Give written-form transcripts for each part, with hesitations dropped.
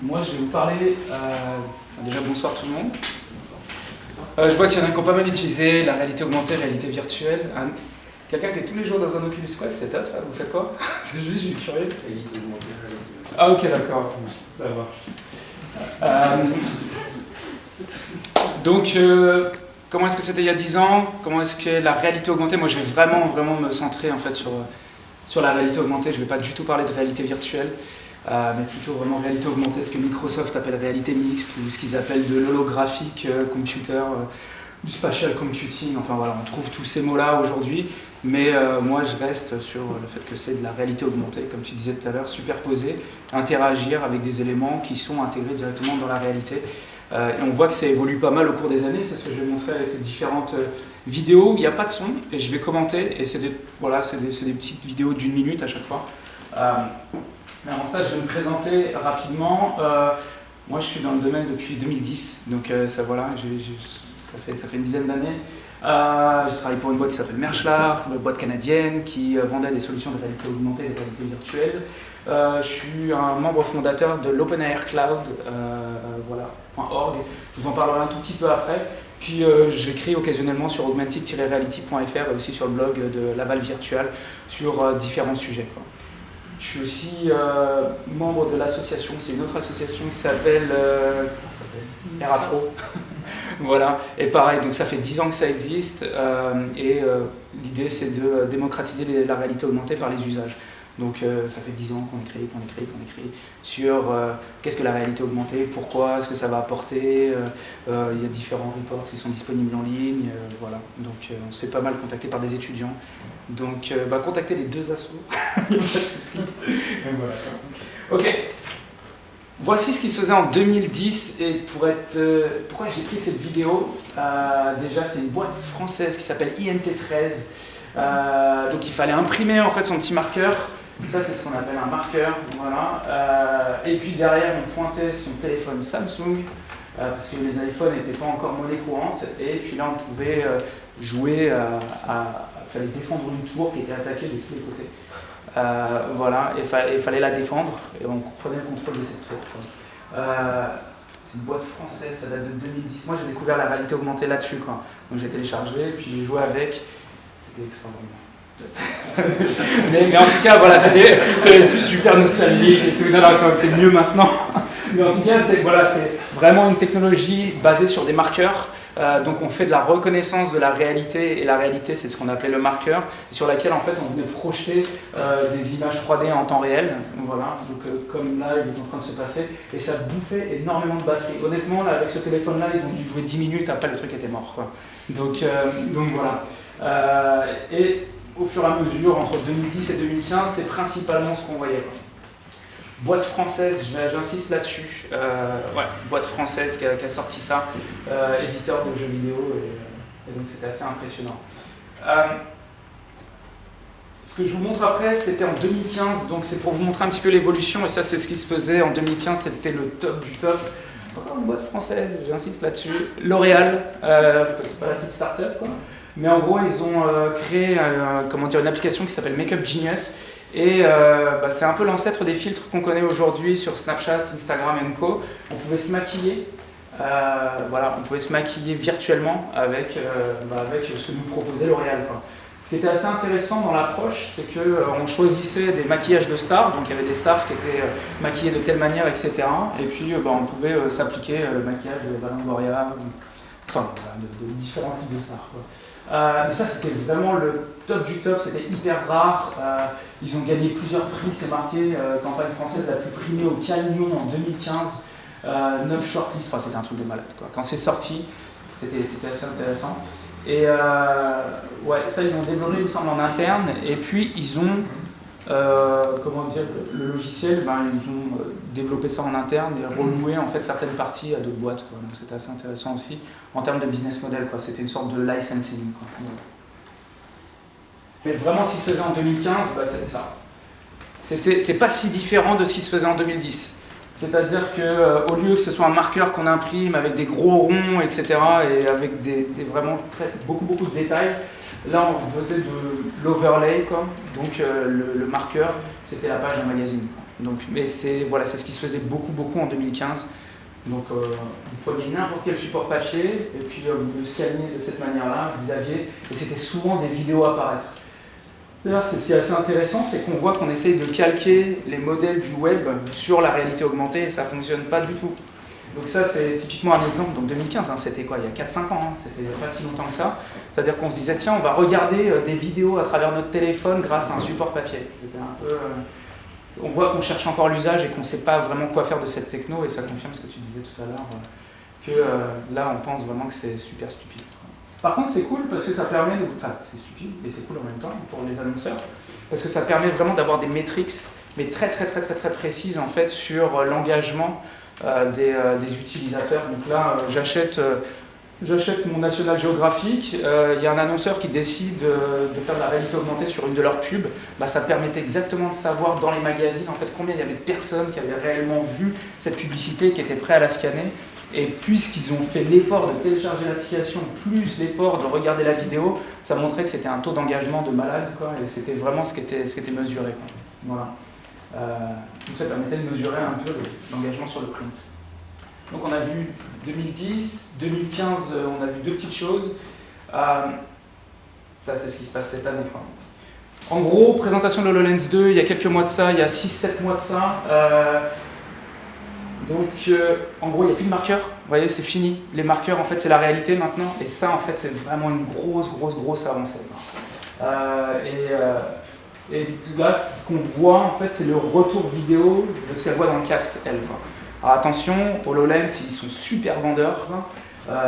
Moi, je vais vous parler. Déjà, bonsoir tout le monde. Je vois qu'il y en a qui ont pas mal utilisé la réalité augmentée, réalité virtuelle. Quelqu'un qui est tous les jours dans un Oculus Quest, c'est top ça. Vous faites quoi? C'est juste, je suis curieux. Réalité augmentée, réalité. Ah, ok, d'accord. Ça va. Donc, comment est-ce que c'était il y a 10 ans? Comment est-ce que la réalité augmentée? Moi, je vais vraiment me centrer en fait sur la réalité augmentée. Je ne vais pas du tout parler de réalité virtuelle. Mais plutôt vraiment réalité augmentée, ce que Microsoft appelle réalité mixte, ou ce qu'ils appellent de l'holographique computer, du spatial computing, enfin voilà, on trouve tous ces mots-là aujourd'hui, mais moi je reste sur le fait que c'est de la réalité augmentée, comme tu disais tout à l'heure, superposer, interagir avec des éléments qui sont intégrés directement dans la réalité. Et on voit que ça évolue pas mal au cours des années, c'est ce que je vais montrer avec les différentes vidéos. Il n'y a pas de son, et je vais commenter, et c'est des petites vidéos d'1 minute à chaque fois. Mais avant ça, je vais me présenter rapidement. Moi, je suis dans le domaine depuis 2010, donc ça, voilà, ça fait une dizaine d'années. J'ai travaillé pour une boîte qui s'appelle Merschlar, une boîte canadienne qui vendait des solutions de réalité augmentée et de réalité virtuelle. Je suis un membre fondateur de l'OpenAIR Cloud, voilà, .org. Je vous en parlerai un tout petit peu après. Puis j'écris occasionnellement sur augmented-reality.fr et aussi sur le blog de Laval Virtual sur différents sujets, quoi. Je suis aussi membre de l'association, c'est une autre association qui s'appelle ERAPRO. Voilà, et pareil, donc ça fait 10 ans que ça existe, et l'idée c'est de démocratiser la réalité augmentée par les usages. Donc ça fait 10 ans qu'on écrit sur qu'est-ce que la réalité augmentée, pourquoi, est-ce que ça va apporter, il y a différents reports qui sont disponibles en ligne, voilà. Donc on se fait pas mal contacter par des étudiants. Donc contactez les deux assos, il n'y a pas de souci. Voilà. Ok. Voici ce qui se faisait en 2010 et pourquoi j'ai pris cette vidéo. Déjà c'est une boîte française qui s'appelle INT13. Donc il fallait imprimer en fait son petit marqueur. Ça c'est ce qu'on appelle un marqueur. Voilà. Et puis derrière on pointait son téléphone Samsung parce que les iPhones n'étaient pas encore monnaie courante. Et puis là on pouvait jouer il fallait défendre une tour qui était attaquée de tous les côtés. Voilà, il fallait la défendre et on prenait le contrôle de cette tour. C'est une boîte française, ça date de 2010. Moi j'ai découvert la réalité augmentée là-dessus, quoi. Donc j'ai téléchargé, puis j'ai joué avec. C'était extraordinaire. mais en tout cas, voilà, c'était super nostalgique et tout. Non, c'est mieux maintenant. Mais en tout cas, c'est vraiment une technologie basée sur des marqueurs. Donc on fait de la reconnaissance de la réalité, et la réalité c'est ce qu'on appelait le marqueur, sur laquelle en fait on venait projeter des images 3D en temps réel, voilà, donc comme là il est en train de se passer, et ça bouffait énormément de batterie. Honnêtement là, avec ce téléphone là ils ont dû jouer 10 minutes, après le truc était mort, quoi. Donc voilà. Et au fur et à mesure, entre 2010 et 2015, c'est principalement ce qu'on voyait, quoi. Boîte française, j'insiste là-dessus, boîte française qui a sorti ça, éditeur de jeux vidéo, et donc c'était assez impressionnant. Ce que je vous montre après, c'était en 2015, donc c'est pour vous montrer un petit peu l'évolution, et ça c'est ce qui se faisait en 2015, c'était le top du top. Encore une boîte française, j'insiste là-dessus, L'Oréal, c'est pas la petite start-up, quoi. Mais en gros, ils ont créé une application qui s'appelle Makeup Genius. Et c'est un peu l'ancêtre des filtres qu'on connaît aujourd'hui sur Snapchat, Instagram et Co. On pouvait se maquiller, on pouvait se maquiller virtuellement avec ce que nous proposait L'Oréal, quoi. Ce qui était assez intéressant dans l'approche, c'est qu'on choisissait des maquillages de stars, donc il y avait des stars qui étaient maquillées de telle manière, etc. Et puis on pouvait s'appliquer le maquillage de Valentine Gloria, de différents types de stars, quoi. Mais ça c'était vraiment le top du top, c'était hyper rare. Ils ont gagné plusieurs prix, c'est marqué campagne française la plus primée au Cannes en 2015, 9 shortlists, c'était un truc de malade, quoi. Quand c'est sorti, c'était assez intéressant. Et ça ils l'ont développé il me semble en interne, et puis ils ont le logiciel, ils ont développé ça en interne et reloué en fait certaines parties à d'autres boîtes, quoi. Donc c'était assez intéressant aussi en termes de business model, quoi. C'était une sorte de licensing, quoi. Mais vraiment ce qui se faisait en 2015, c'était ça. C'est pas si différent de ce qui se faisait en 2010. C'est-à-dire qu'au lieu que ce soit un marqueur qu'on imprime avec des gros ronds, etc., et avec vraiment beaucoup de détails, là on faisait de l'overlay, quoi. Donc le marqueur, c'était la page d'un magazine, quoi. Donc, mais c'est voilà, c'est ce qui se faisait beaucoup en 2015. Donc vous preniez n'importe quel support papier et puis vous le scanniez de cette manière-là, vous aviez, et c'était souvent des vidéos apparaître. D'ailleurs, c'est ce qui est assez intéressant, c'est qu'on voit qu'on essaye de calquer les modèles du web sur la réalité augmentée et ça ne fonctionne pas du tout. Donc ça, c'est typiquement un exemple, donc 2015, hein, c'était quoi, il y a 4-5 ans, hein, c'était pas si longtemps que ça. C'est-à-dire qu'on se disait, tiens, on va regarder des vidéos à travers notre téléphone grâce à un support papier. C'était un peu... on voit qu'on cherche encore l'usage et qu'on ne sait pas vraiment quoi faire de cette techno, et ça confirme ce que tu disais tout à l'heure, que là, on pense vraiment que c'est super stupide. Par contre, c'est cool parce que ça permet de... Enfin, c'est stupide, et c'est cool en même temps pour les annonceurs, parce que ça permet vraiment d'avoir des métriques, mais très précises, en fait, sur l'engagement des utilisateurs. Donc là, j'achète mon National Geographic, il y a un annonceur qui décide de faire de la réalité augmentée sur une de leurs pubs, bah, ça permettait exactement de savoir dans les magazines en fait, combien il y avait de personnes qui avaient réellement vu cette publicité, qui étaient prêts à la scanner. Et puisqu'ils ont fait l'effort de télécharger l'application, plus l'effort de regarder la vidéo, ça montrait que c'était un taux d'engagement de malade, quoi, et c'était vraiment ce qui était mesuré. Quoi. Voilà. Donc ça permettait de mesurer un peu l'engagement sur le print. Donc on a vu 2010, 2015, on a vu deux petites choses. Ça c'est ce qui se passe cette année. Quoi. En gros, présentation de HoloLens 2, il y a quelques mois de ça, il y a 6-7 mois de ça. En gros, il n'y a plus de marqueurs. Vous voyez, c'est fini. Les marqueurs, en fait, c'est la réalité maintenant. Et ça, en fait, c'est vraiment une grosse avancée. Et là, ce qu'on voit, en fait, c'est le retour vidéo de ce qu'elle voit dans le casque, elle. Quoi. Alors attention, HoloLens, ils sont super vendeurs. Et moi,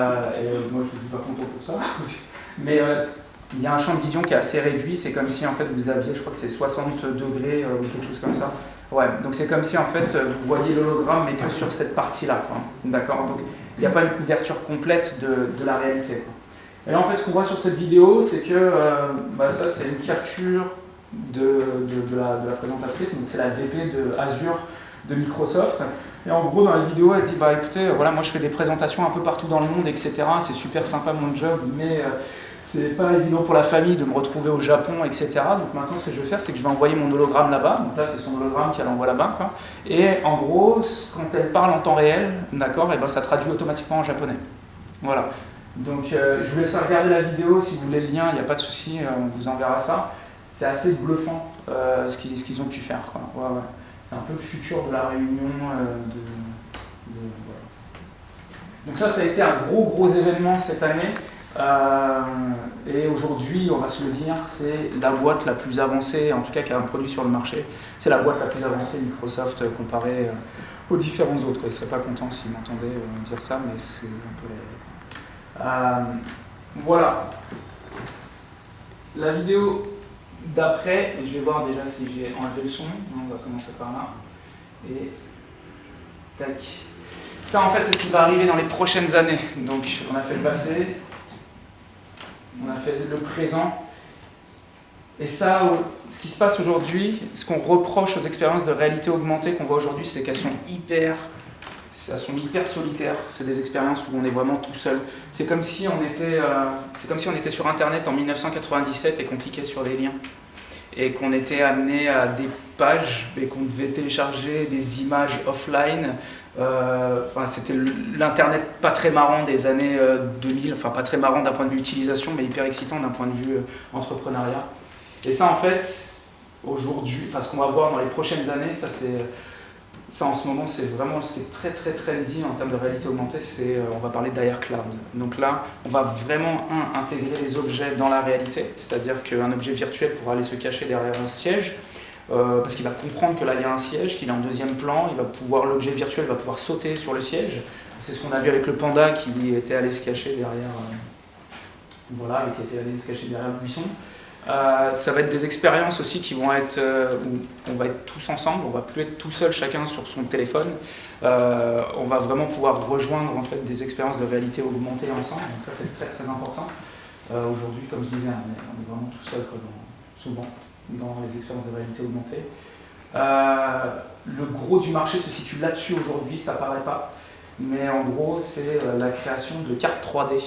je ne suis pas content pour ça. Mais il y a un champ de vision qui est assez réduit. C'est comme si, en fait, vous aviez, je crois que c'est 60 degrés ou quelque chose comme ça. Ouais, donc c'est comme si en fait vous voyez l'hologramme mais que sur cette partie-là, d'accord. Donc il n'y a pas une couverture complète de la réalité. Quoi. Et là en fait ce qu'on voit sur cette vidéo, c'est que ça c'est une capture de la présentatrice, donc c'est la VP de Azure de Microsoft. Et en gros dans la vidéo elle dit bah écoutez, voilà moi je fais des présentations un peu partout dans le monde, etc. C'est super sympa mon job, mais c'est pas évident pour la famille de me retrouver au Japon, etc. Donc maintenant, ce que je vais faire, c'est que je vais envoyer mon hologramme là-bas. Donc là, c'est son hologramme qu'elle envoie là-bas. Quoi. Et en gros, quand elle parle en temps réel, d'accord, et ben ça traduit automatiquement en japonais. Voilà. Donc je vous laisse regarder la vidéo si vous voulez le lien, il n'y a pas de souci, on vous enverra ça. C'est assez bluffant ce qu'ils ont pu faire. Quoi. Ouais, ouais. C'est un peu le futur de la réunion. Voilà. Donc ça a été un gros événement cette année. Et aujourd'hui, on va se le dire, c'est la boîte la plus avancée, en tout cas qui a un produit sur le marché, c'est la boîte la plus avancée Microsoft comparée aux différents autres. Quoi. Ils ne seraient pas contents s'ils m'entendaient dire ça, mais c'est un peu... voilà. La vidéo d'après, et je vais voir déjà si j'ai enlevé le son, on va commencer par là, et tac. Ça en fait c'est ce qui va arriver dans les prochaines années, donc on a fait le passé, on a fait le présent, et ça, ce qui se passe aujourd'hui, ce qu'on reproche aux expériences de réalité augmentée qu'on voit aujourd'hui, c'est qu'elles sont hyper solitaires, c'est des expériences où on est vraiment tout seul. C'est comme si on était sur Internet en 1997 et qu'on cliquait sur des liens, et qu'on était amené à des pages et qu'on devait télécharger des images offline. C'était l'internet pas très marrant des années 2000, enfin pas très marrant d'un point de vue utilisation, mais hyper excitant d'un point de vue entrepreneuriat. Et ça en fait, aujourd'hui, ce qu'on va voir dans les prochaines années, ça en ce moment c'est vraiment ce qui est très trendy en termes de réalité augmentée, on va parler d'AR Cloud. Donc là, on va vraiment intégrer les objets dans la réalité, c'est-à-dire qu'un objet virtuel pourra aller se cacher derrière un siège, parce qu'il va comprendre que là il y a un siège, qu'il est en deuxième plan, l'objet virtuel va pouvoir sauter sur le siège. C'est ce qu'on a vu avec le panda qui était allé se cacher derrière, et qui était allé se cacher derrière le buisson. Ça va être des expériences aussi qui vont être où on va être tous ensemble, on va plus être tout seul chacun sur son téléphone. On va vraiment pouvoir rejoindre en fait des expériences de réalité augmentée ensemble. Donc ça c'est très important. Aujourd'hui, comme je disais, on est vraiment tout seul souvent dans les expériences de réalité augmentée. Le gros du marché se situe là-dessus aujourd'hui, ça paraît pas, mais en gros c'est la création de cartes 3D.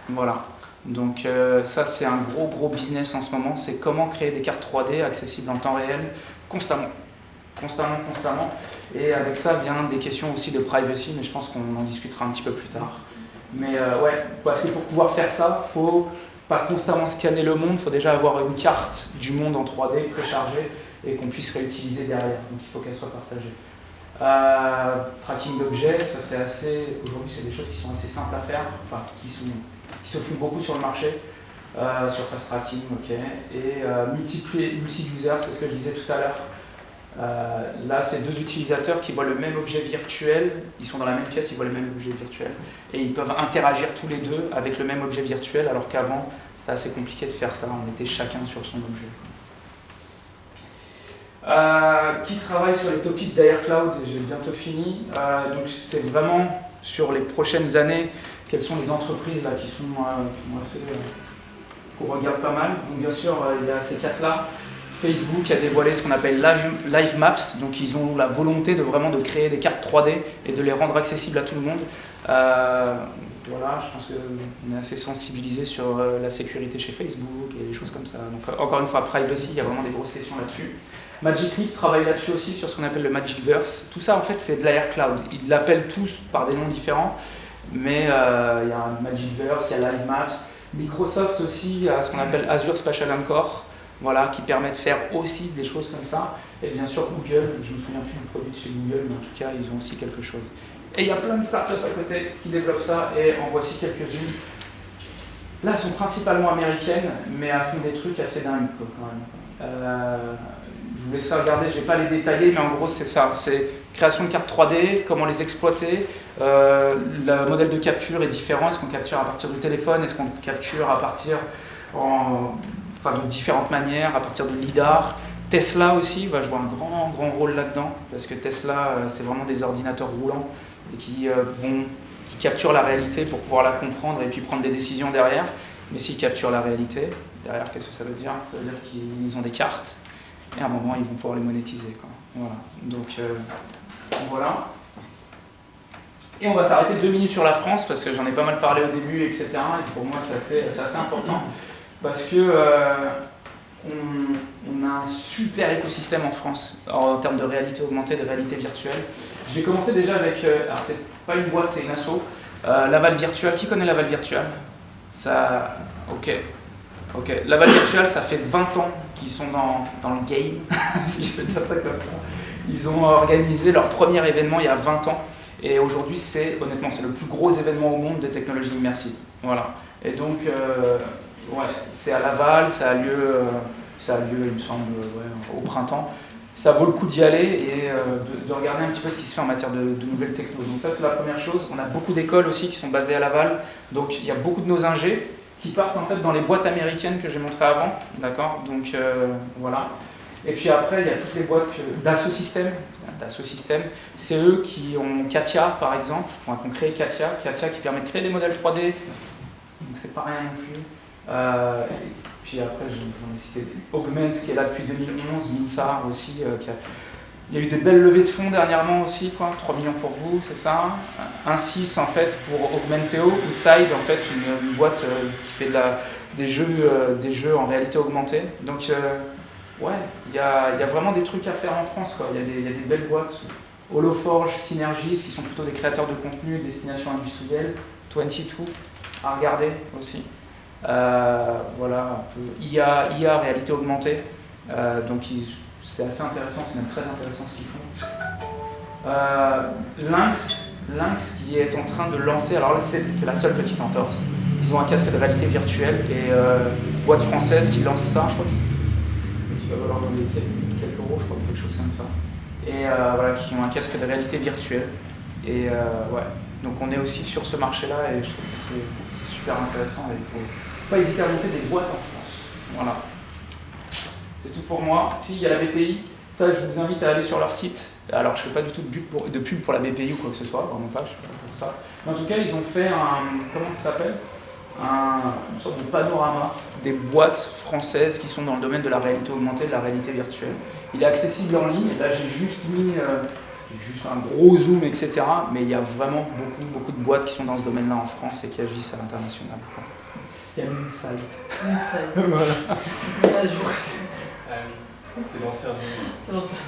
Voilà. Donc ça c'est un gros business en ce moment, c'est comment créer des cartes 3D accessibles en temps réel constamment. constamment. Et avec ça vient des questions aussi de privacy, mais je pense qu'on en discutera un petit peu plus tard. Mais ouais, parce que pour pouvoir faire ça, il ne faut pas constamment scanner le monde, il faut déjà avoir une carte du monde en 3D préchargée et qu'on puisse réutiliser derrière. Donc il faut qu'elle soit partagée. Tracking d'objets, ça c'est assez. Aujourd'hui, c'est des choses qui sont assez simples à faire, enfin qui se font beaucoup sur le marché. Surface tracking, ok. Et multi-user, c'est ce que je disais tout à l'heure. Là, c'est deux utilisateurs qui voient le même objet virtuel, ils sont dans la même pièce, ils voient le même objet virtuel, et ils peuvent interagir tous les deux avec le même objet virtuel, alors qu'avant, c'était assez compliqué de faire ça, on était chacun sur son objet. Qui travaille sur les topics d'Air Cloud, j'ai bientôt fini. Donc c'est vraiment sur les prochaines années, quelles sont les entreprises là, qui sont assez, qu'on regarde pas mal. Donc bien sûr, il y a ces quatre-là. Facebook a dévoilé ce qu'on appelle Live Maps, donc ils ont la volonté de vraiment de créer des cartes 3D et de les rendre accessibles à tout le monde. Voilà, je pense qu'on est assez sensibilisé sur la sécurité chez Facebook et des choses comme ça. Donc encore une fois, privacy, il y a vraiment des grosses questions là-dessus. Magic Leap travaille là-dessus aussi, sur ce qu'on appelle le Magicverse. Tout ça, en fait, c'est de l'Air Cloud. Ils l'appellent tous par des noms différents, mais il y a un Magicverse, il y a Live Maps. Microsoft aussi a ce qu'on appelle Azure Spatial Anchor, voilà, qui permet de faire aussi des choses comme ça. Et bien sûr, Google, je ne me souviens plus du produit de chez Google, mais en tout cas, ils ont aussi quelque chose. Et il y a plein de startups à côté qui développent ça, et en voici quelques-unes. Là, elles sont principalement américaines, mais elles font des trucs assez dingues, quoi, quand même. Je vous laisse regarder, je ne vais pas les détailler, mais en gros c'est ça, c'est création de cartes 3D, comment les exploiter, le modèle de capture est différent, est-ce qu'on capture à partir du téléphone, est-ce qu'on capture à partir de différentes manières, à partir de LiDAR. Tesla aussi va jouer un grand rôle là-dedans, parce que Tesla c'est vraiment des ordinateurs roulants et qui capturent la réalité pour pouvoir la comprendre et puis prendre des décisions derrière. Mais s'ils capturent la réalité, derrière qu'est-ce que ça veut dire? Ça veut dire qu'ils ont des cartes. Et à un moment, ils vont pouvoir les monétiser, quoi. Voilà. Donc, voilà. Et on va s'arrêter 2 minutes sur la France, parce que j'en ai pas mal parlé au début, etc. Et pour moi, c'est assez important. Parce que on a un super écosystème en France, en termes de réalité augmentée, de réalité virtuelle. Je vais commencer déjà avec... alors, c'est pas une boîte, c'est une asso. Laval Virtual. Qui connaît Laval Virtual? Ça... Ok. Laval Virtual, ça fait 20 ans qu'ils sont dans le game, si je peux dire ça comme ça. Ils ont organisé leur premier événement il y a 20 ans. Et aujourd'hui, honnêtement, c'est le plus gros événement au monde des technologies immersives. Voilà. Et donc, ouais, c'est à Laval, ça a lieu, il me semble, au printemps. Ça vaut le coup d'y aller et de regarder un petit peu ce qui se fait en matière de nouvelles techno. Donc ça, c'est la première chose. On a beaucoup d'écoles aussi qui sont basées à Laval. Donc il y a beaucoup de nos ingés qui partent en fait dans les boîtes américaines que j'ai montrées avant, d'accord? Donc voilà. Et puis après, il y a toutes les boîtes d'Asso System. C'est eux qui ont Katia, par exemple, qui ont créé Katia qui permet de créer des modèles 3D. Donc c'est pas rien non plus. Puis après, j'en ai cité Augment, qui est là depuis 2011, Minsar aussi, il y a eu des belles levées de fonds dernièrement aussi, quoi. 3 millions pour vous, c'est ça. 1,6 en fait pour Augmenteo, Inside, en fait, une boîte qui fait des jeux en réalité augmentée. Donc, ouais, il y a vraiment des trucs à faire en France, quoi. Il y a des belles boîtes. Holoforge, Synergis, qui sont plutôt des créateurs de contenu, destination industrielle. 22, à regarder aussi. Voilà, un peu IA, réalité augmentée. Donc, c'est assez intéressant, c'est même très intéressant ce qu'ils font. Lynx qui est en train de lancer, alors là c'est la seule petite entorse. Ils ont un casque de réalité virtuelle et boîte française qui lance ça, je crois qu'il va valoir dans les quelques euros, je crois, quelque chose comme ça. Et voilà, qui ont un casque de réalité virtuelle. Et ouais, donc on est aussi sur ce marché-là et je trouve que c'est super intéressant et il ne faut pas hésiter à monter des boîtes en France. Voilà. C'est tout pour moi. Si, il y a la BPI. Ça, je vous invite à aller sur leur site. Alors, je ne fais pas du tout de pub pour la BPI ou quoi que ce soit, vraiment pas, je ne suis pas pour ça. Mais en tout cas, ils ont fait comment ça s'appelle? Une sorte de panorama des boîtes françaises qui sont dans le domaine de la réalité augmentée, de la réalité virtuelle. Il est accessible en ligne. Et là, j'ai juste mis un gros zoom, etc. Mais il y a vraiment beaucoup de boîtes qui sont dans ce domaine-là en France et qui agissent à l'international. Il y a Insight. Voilà. C'est l'ancien du...